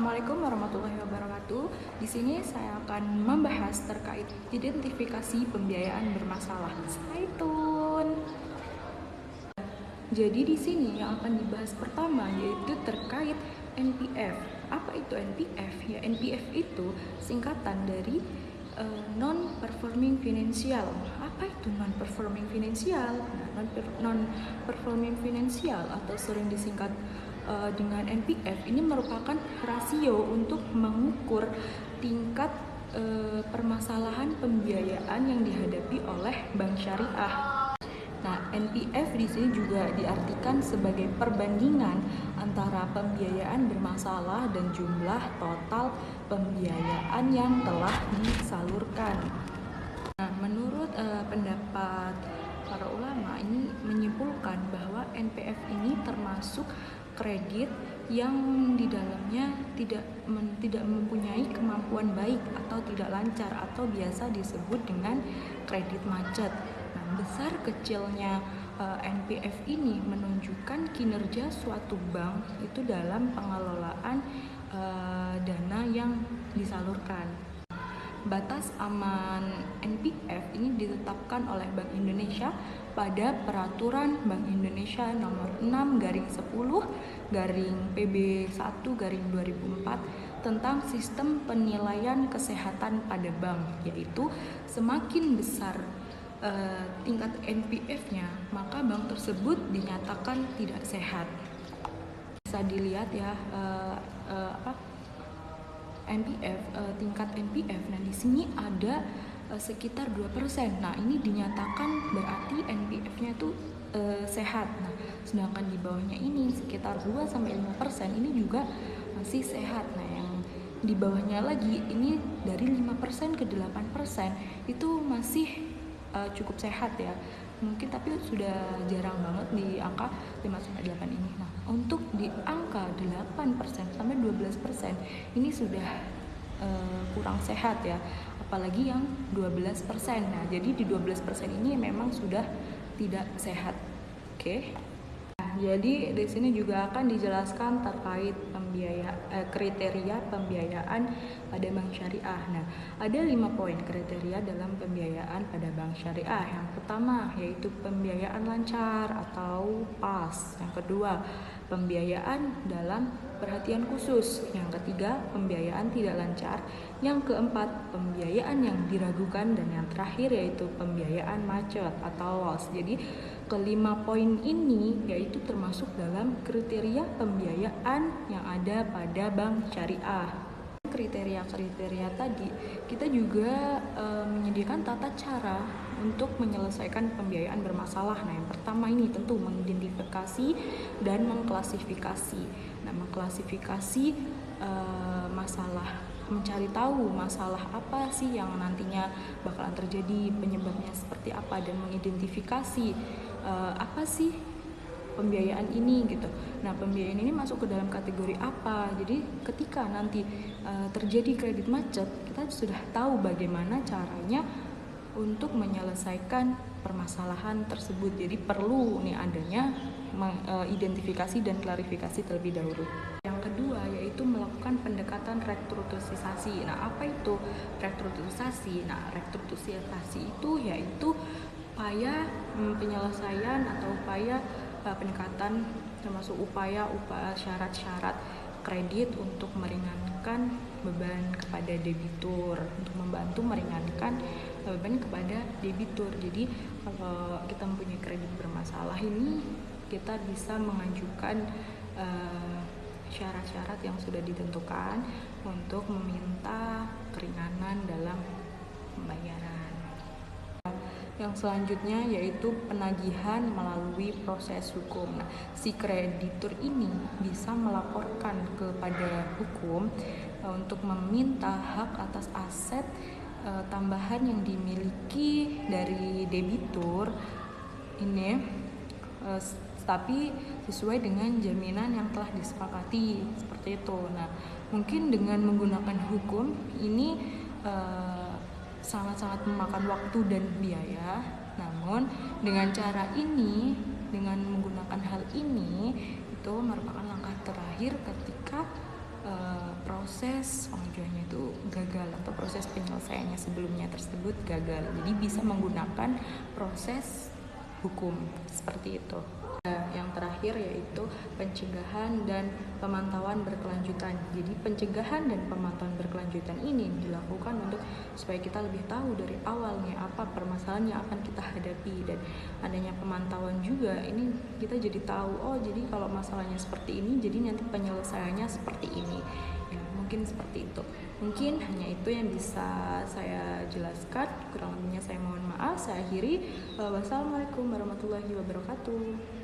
Assalamualaikum warahmatullahi wabarakatuh. Di sini saya akan membahas terkait identifikasi pembiayaan bermasalah. Stay tune. Jadi di sini yang akan dibahas pertama yaitu terkait NPF. Apa itu NPF? Ya, NPF itu singkatan dari non-performing financial. Apa itu non-performing financial? Non-performing financial atau sering disingkat dengan NPF ini merupakan rasio untuk mengukur tingkat permasalahan pembiayaan yang dihadapi oleh bank syariah. Nah, NPF di sini juga diartikan sebagai perbandingan antara pembiayaan bermasalah dan jumlah total pembiayaan yang telah disalurkan. Nah, menurut pendapat para ulama ini menyimpulkan bahwa NPF ini termasuk kredit yang di dalamnya tidak mempunyai kemampuan baik atau tidak lancar atau biasa disebut dengan kredit macet. Nah, besar kecilnya NPF ini menunjukkan kinerja suatu bank itu dalam pengelolaan dana yang disalurkan. Batas aman NPF ini ditetapkan oleh Bank Indonesia pada Peraturan Bank Indonesia nomor 6/PB1/2004 tentang sistem penilaian kesehatan pada bank, yaitu semakin besar tingkat NPF-nya, maka bank tersebut dinyatakan tidak sehat. Bisa dilihat ya NPF, tingkat NPF. Nah, di sini ada sekitar 2%. Nah, ini dinyatakan berarti NPF-nya itu sehat. Nah, sedangkan di bawahnya ini sekitar 2-5% ini juga masih sehat. Nah, yang di bawahnya lagi ini dari 5% ke 8% itu masih cukup sehat ya. Mungkin tapi sudah jarang banget di angka 5-8 ini. Nah, untuk di angka 8%-12% ini sudah kurang sehat ya, apalagi yang 12%. Nah, jadi di 12% ini memang sudah tidak sehat. Oke. Nah, jadi di sini juga akan dijelaskan terkait kriteria pembiayaan pada bank syariah. Nah, ada 5 poin kriteria dalam pembiayaan pada bank syariah. Yang pertama yaitu pembiayaan lancar atau PAS. Yang kedua, pembiayaan dalam perhatian khusus. Yang ketiga, pembiayaan tidak lancar. Yang keempat, pembiayaan yang diragukan. Dan yang terakhir yaitu pembiayaan macet atau loss. Jadi kelima poin ini yaitu termasuk dalam kriteria pembiayaan yang ada pada bank syariah. Kriteria-kriteria tadi kita juga menyediakan tata cara untuk menyelesaikan pembiayaan bermasalah. Nah, yang pertama ini tentu mengidentifikasi dan mengklasifikasi. Nah, mengklasifikasi masalah, mencari tahu masalah apa sih yang nantinya bakalan terjadi, penyebabnya seperti apa, dan mengidentifikasi apa sih pembiayaan ini gitu. Nah, pembiayaan ini masuk ke dalam kategori apa. Jadi ketika nanti terjadi kredit macet, kita sudah tahu bagaimana caranya untuk menyelesaikan permasalahan tersebut. Jadi perlu nih adanya identifikasi dan klarifikasi terlebih dahulu. Yang kedua yaitu melakukan pendekatan restrukturisasi. Nah, apa itu restrukturisasi? Nah, restrukturisasi itu yaitu upaya penyelesaian atau upaya peningkatan, termasuk upaya syarat-syarat kredit untuk meringankan beban kepada debitur, untuk membantu meringankan beban kepada debitur. Jadi kalau kita mempunyai kredit bermasalah ini, kita bisa mengajukan syarat-syarat yang sudah ditentukan untuk meminta keringanan dalam pembayaran. Yang selanjutnya yaitu penagihan melalui proses hukum. Nah, si kreditur ini bisa melaporkan kepada hukum untuk meminta hak atas aset tambahan yang dimiliki dari debitur ini, tapi sesuai dengan jaminan yang telah disepakati, seperti itu. Nah, mungkin dengan menggunakan hukum ini sangat-sangat memakan waktu dan biaya. Namun dengan cara ini, dengan menggunakan hal ini, itu merupakan langkah terakhir ketika proses pengajuannya itu gagal atau proses penyelesaiannya sebelumnya tersebut gagal. Jadi bisa menggunakan proses hukum seperti itu. Yang terakhir yaitu pencegahan dan pemantauan berkelanjutan. Jadi pencegahan dan pemantauan berkelanjutan ini dilakukan untuk supaya kita lebih tahu dari awalnya apa permasalahan yang akan kita hadapi, dan adanya pemantauan juga ini kita jadi tahu, oh jadi kalau masalahnya seperti ini jadi nanti penyelesaiannya seperti ini. Ya, mungkin seperti itu. Mungkin hanya itu yang bisa saya jelaskan. Kurang lebihnya saya mohon maaf. Saya akhiri. Wassalamualaikum warahmatullahi wabarakatuh.